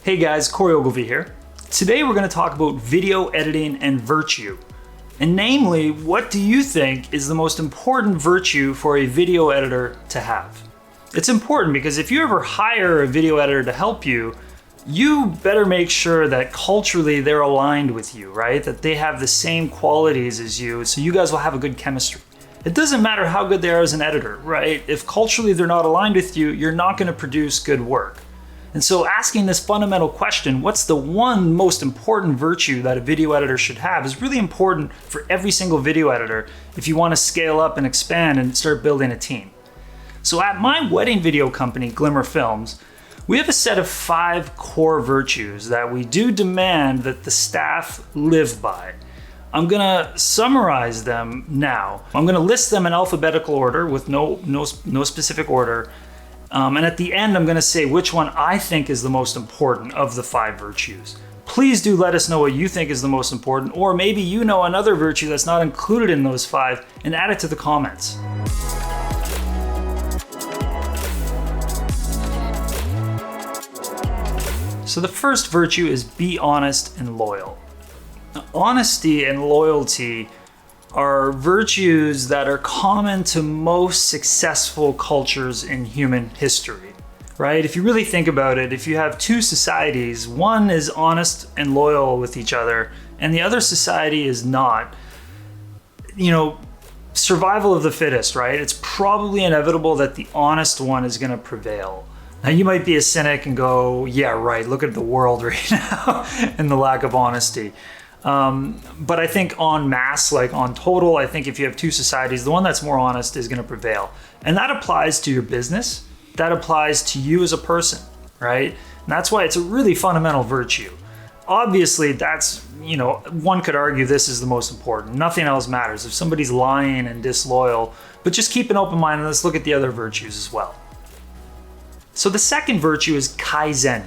Hey guys, Corey Ogilvy here. Today we're going to talk about video editing and virtue. And namely, what do you think is the most important virtue for a video editor to have? It's important because if you ever hire a video editor to help you, you better make sure that culturally they're aligned with you, right? That they have the same qualities as you, so you guys will have a good chemistry. It doesn't matter how good they are as an editor, right? If culturally they're not aligned with you, you're not going to produce good work. And so asking this fundamental question, what's the one most important virtue that a video editor should have, is really important for every single video editor if you want to scale up and expand and start building a team. So at my wedding video company, Glimmer Films, we have a set of 5 core virtues that we do demand that the staff live by. I'm gonna summarize them now. I'm gonna list them in alphabetical order with no specific order. And at the end, I'm going to say which one I think is the most important of the 5 virtues. Please do let us know what you think is the most important, or maybe you know another virtue that's not included in those 5 and add it to the comments. So the first virtue is be honest and loyal. Now, honesty and loyalty are virtues that are common to most successful cultures in human history, right? If you really think about it, if you have 2 societies, one is honest and loyal with each other, and the other society is not, survival of the fittest, right? It's probably inevitable that the honest one is gonna prevail. Now you might be a cynic and go, yeah, right, look at the world right now and the lack of honesty. But I think en masse, like on total, I think if you have 2 societies, the one that's more honest is going to prevail. And that applies to your business. That applies to you as a person, right? And that's why it's a really fundamental virtue. Obviously, that's, one could argue this is the most important. Nothing else matters. If somebody's lying and disloyal, but just keep an open mind and let's look at the other virtues as well. So the second virtue is kaizen.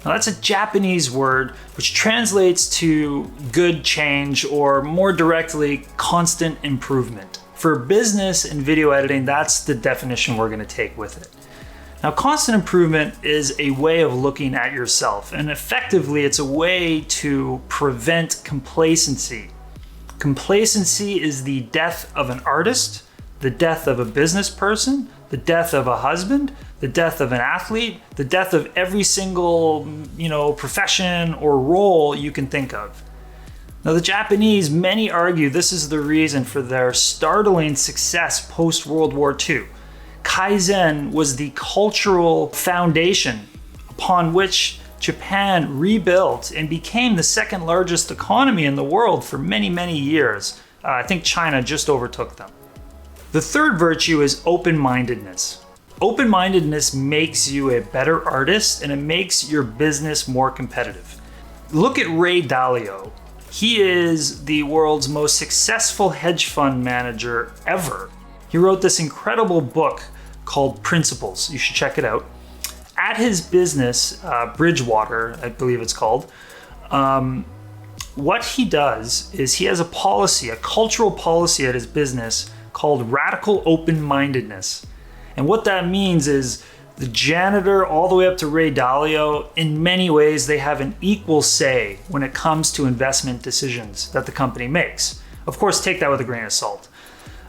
Now that's a Japanese word which translates to good change, or more directly, constant improvement. For business and video editing, that's the definition we're going to take with it. Now, constant improvement is a way of looking at yourself, and effectively it's a way to prevent complacency. Complacency is the death of an artist, the death of a business person, the death of a husband, the death of an athlete, the death of every single, profession or role you can think of. Now, the Japanese, many argue this is the reason for their startling success post-World War II. Kaizen was the cultural foundation upon which Japan rebuilt and became the second largest economy in the world for many, many years. I think China just overtook them. The third virtue is open-mindedness. Open-mindedness makes you a better artist, and it makes your business more competitive. Look at Ray Dalio. He is the world's most successful hedge fund manager ever. He wrote this incredible book called Principles. You should check it out. At his business, Bridgewater, I believe it's called, what he does is he has a policy, a cultural policy at his business called radical open-mindedness. And what that means is the janitor all the way up to Ray Dalio, in many ways, they have an equal say when it comes to investment decisions that the company makes. Of course, take that with a grain of salt.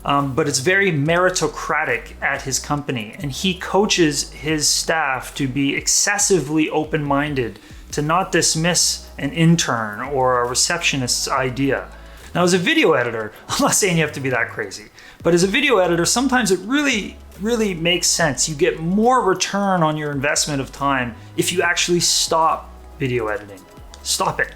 But it's very meritocratic at his company, and he coaches his staff to be excessively open-minded, to not dismiss an intern or a receptionist's idea. Now, as a video editor, I'm not saying you have to be that crazy, but as a video editor, sometimes it really makes sense. You get more return on your investment of time if you actually stop video editing. Stop it.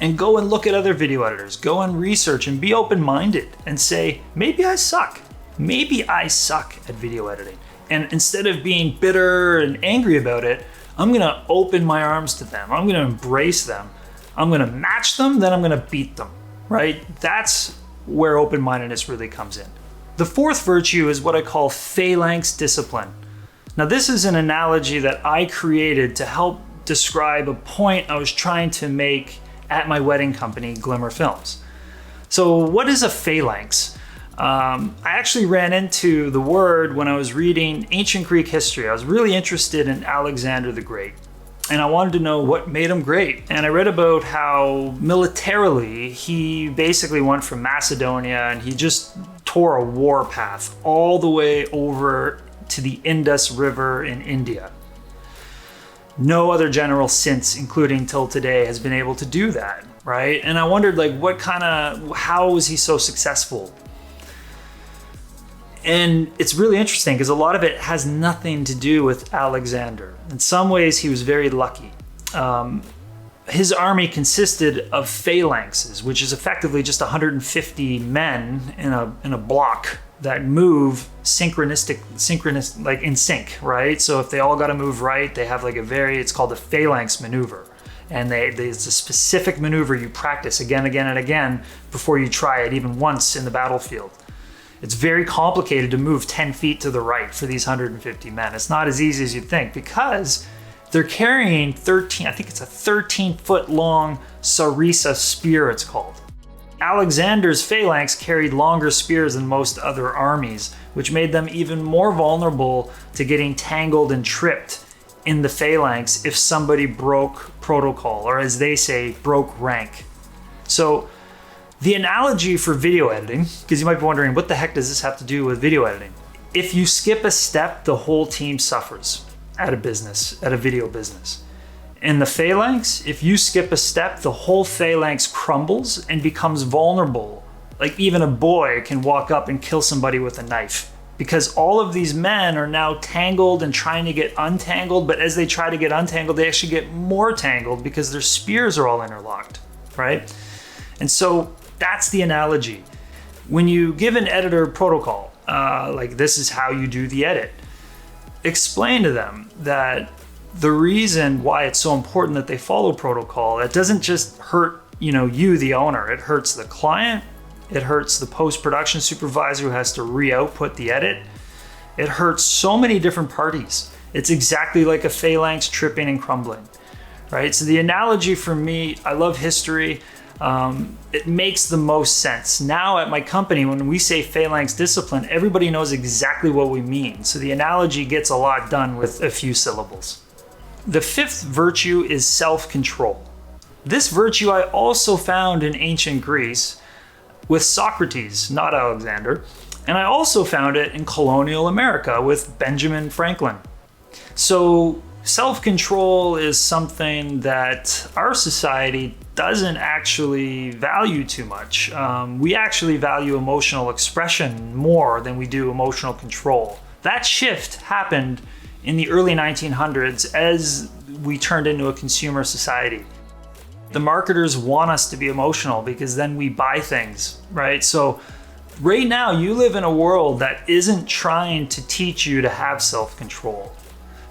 And go and look at other video editors. Go and research and be open-minded and say, maybe I suck. Maybe I suck at video editing. And instead of being bitter and angry about it, I'm gonna open my arms to them. I'm gonna embrace them. I'm gonna match them, then I'm gonna beat them, right? That's where open-mindedness really comes in. The fourth virtue is what I call Phalanx Discipline. Now, this is an analogy that I created to help describe a point I was trying to make at my wedding company, Glimmer Films. So what is a phalanx? I actually ran into the word when I was reading ancient Greek history. I was really interested in Alexander the Great. and I wanted to know what made him great. And I read about how militarily he basically went from Macedonia and he just tore a war path all the way over to the Indus River in India. No other general since, including till today, has been able to do that, right? And I wondered, like, how was he so successful? And it's really interesting because a lot of it has nothing to do with Alexander. In some ways, he was very lucky. His army consisted of phalanxes, which is effectively just 150 men in a block that move synchronous, like in sync, right? So if they all got to move right, they have like it's called the phalanx maneuver. And it's a specific maneuver you practice again, and again before you try it even once in the battlefield. It's very complicated to move 10 feet to the right for these 150 men. It's not as easy as you'd think because they're carrying 13-foot long sarissa spear, it's called. Alexander's phalanx carried longer spears than most other armies, which made them even more vulnerable to getting tangled and tripped in the phalanx if somebody broke protocol, or as they say, broke rank. So the analogy for video editing, because you might be wondering, what the heck does this have to do with video editing? If you skip a step, the whole team suffers at a video business. In the phalanx, if you skip a step, the whole phalanx crumbles and becomes vulnerable. Like even a boy can walk up and kill somebody with a knife because all of these men are now tangled and trying to get untangled, but as they try to get untangled, they actually get more tangled because their spears are all interlocked, right? And so that's the analogy. When you give an editor protocol, like this is how you do the edit, explain to them that the reason why it's so important that they follow protocol, it doesn't just hurt, you, the owner. It hurts the client. It hurts the post-production supervisor who has to re-output the edit. It hurts so many different parties. It's exactly like a phalanx tripping and crumbling, right? So the analogy for me, I love history. It makes the most sense. Now at my company, when we say Phalanx Discipline, everybody knows exactly what we mean. So the analogy gets a lot done with a few syllables. The fifth virtue is self-control. This virtue I also found in ancient Greece with Socrates, not Alexander. And I also found it in colonial America with Benjamin Franklin. So self-control is something that our society doesn't actually value too much. We actually value emotional expression more than we do emotional control. That shift happened in the early 1900s as we turned into a consumer society. The marketers want us to be emotional because then we buy things, right? So right now you live in a world that isn't trying to teach you to have self-control.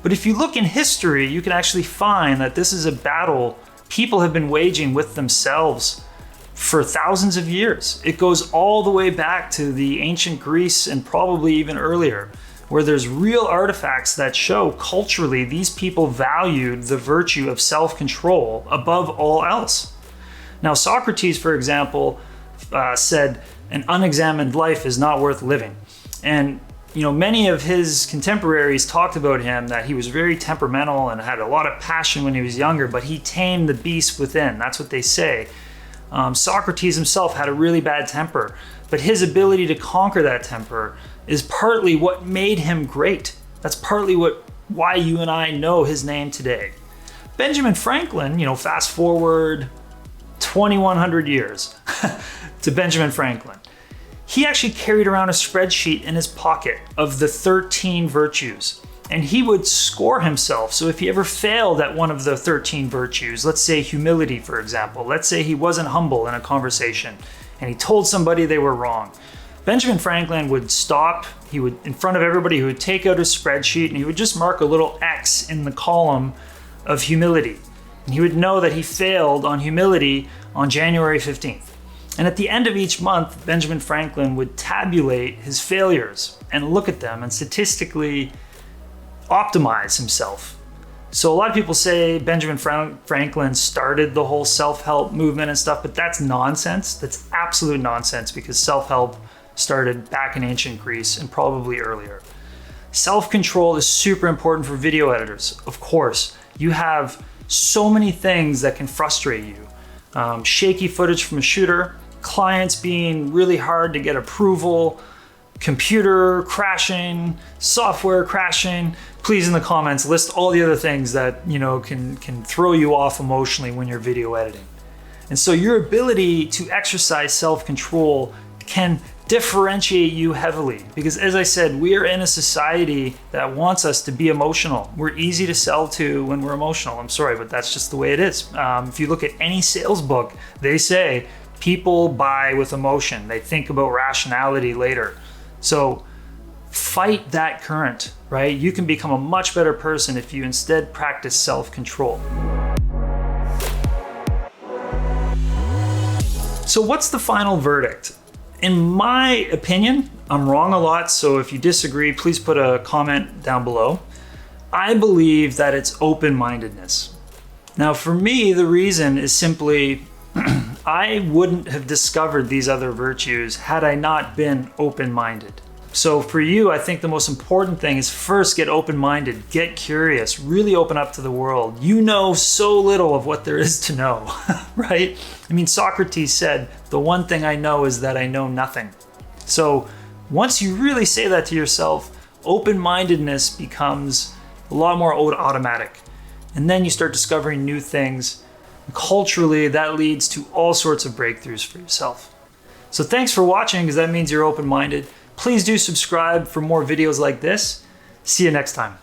But if you look in history, you can actually find that this is a battle people have been waging with themselves for thousands of years. It goes all the way back to the ancient Greece and probably even earlier, where there's real artifacts that show culturally these people valued the virtue of self-control above all else. Now, Socrates, for example, said, "An unexamined life is not worth living." And many of his contemporaries talked about him that he was very temperamental and had a lot of passion when he was younger, but he tamed the beast within. That's what they say. Socrates himself had a really bad temper, but his ability to conquer that temper is partly what made him great. That's partly why you and I know his name today. Benjamin Franklin, fast forward 2,100 years to Benjamin Franklin. He actually carried around a spreadsheet in his pocket of the 13 virtues, and he would score himself. So if he ever failed at one of the 13 virtues, let's say humility, for example, let's say he wasn't humble in a conversation and he told somebody they were wrong, Benjamin Franklin would stop, he would, in front of everybody, he would take out his spreadsheet and he would just mark a little X in the column of humility. And he would know that he failed on humility on January 15th. And at the end of each month, Benjamin Franklin would tabulate his failures and look at them and statistically optimize himself. So a lot of people say Benjamin Franklin started the whole self-help movement and stuff, but that's nonsense. That's absolute nonsense because self-help started back in ancient Greece and probably earlier. Self-control is super important for video editors. Of course, you have so many things that can frustrate you. Shaky footage from a shooter, clients being really hard to get approval, computer crashing, software crashing. Please in the comments list all the other things that can throw you off emotionally when you're video editing. And so your ability to exercise self-control can differentiate you heavily, because as I said, we are in a society that wants us to be emotional. We're easy to sell to when we're emotional. I'm sorry, but that's just the way it is. If you look at any sales book, they say people buy with emotion. They think about rationality later. So fight that current, right? You can become a much better person if you instead practice self-control. So what's the final verdict? In my opinion, I'm wrong a lot, so if you disagree, please put a comment down below. I believe that it's open-mindedness. Now for me, the reason is simply I wouldn't have discovered these other virtues had I not been open-minded. So for you, I think the most important thing is first get open-minded, get curious, really open up to the world. You know so little of what there is to know, right? I mean, Socrates said, the one thing I know is that I know nothing. So once you really say that to yourself, open-mindedness becomes a lot more automatic. And then you start discovering new things. Culturally, that leads to all sorts of breakthroughs for yourself. So thanks for watching, because that means you're open-minded. Please do subscribe for more videos like this. See you next time.